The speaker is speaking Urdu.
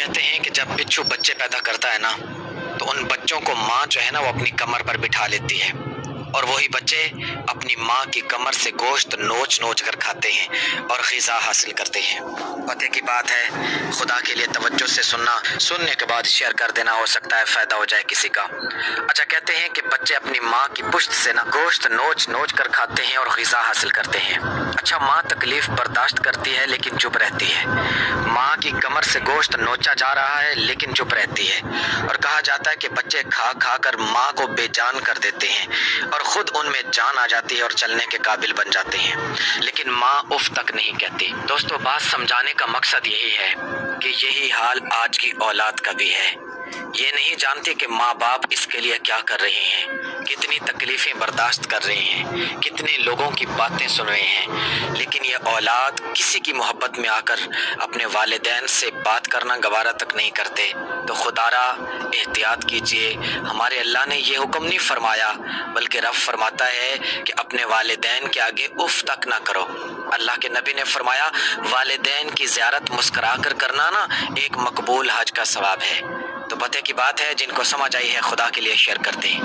کہتے ہیں کہ جب بچھو بچے پیدا کرتا ہے نا تو ان بچوں کو ماں جو ہے نا وہ اپنی کمر پر بٹھا لیتی ہے اور وہی بچے اپنی ماں کی کمر سے گوشت نوچ نوچ کر کھاتے ہیں اور غذا حاصل کرتے ہیں۔ پتے کی بات ہے، خدا کے لیے توجہ سے سننے کے بعد شیئر کر دینا، ہو سکتا ہے فائدہ ہو جائے کسی کا۔ اچھا، کہتے ہیں کہ بچے اپنی ماں کی پشت سے نا گوشت نوچ نوچ کر کھاتے ہیں اور غذا حاصل کرتے ہیں۔ اچھا، ماں تکلیف برداشت کرتی ہے لیکن چپ رہتی ہے۔ ماں کی کمر سے گوشت نوچا جا رہا ہے لیکن چپ رہتی ہے، اور کہا جاتا ہے کہ بچے کھا کھا کر ماں کو بے جان کر دیتے ہیں اور خود ان میں جان آ جاتی ہے اور چلنے کے قابل بن جاتے ہیں، لیکن ماں اف تک نہیں کہتی۔ دوستو، بات سمجھانے کا مقصد یہی ہے کہ یہی حال آج کی اولاد کا بھی ہے۔ یہ نہیں جانتے کہ ماں باپ اس کے لیے کیا کر رہے ہیں، کتنی تکلیفیں برداشت کر رہے ہیں، کتنے لوگوں کی باتیں سن رہے ہیں، لیکن یہ اولاد کسی کی محبت میں آ کر اپنے والدین سے بات کرنا گوارا تک نہیں کرتے۔ تو خدا را احتیاط کیجئے، ہمارے اللہ نے یہ حکم نہیں فرمایا، بلکہ رب فرماتا ہے کہ اپنے والدین کے آگے اف تک نہ کرو۔ اللہ کے نبی نے فرمایا والدین کی زیارت مسکرا کر کرنا نا ایک مقبول حج کا ثواب ہے۔ تو پتے کی بات ہے، جن کو سمجھ آئی ہے خدا کے لیے شیئر کر دیں۔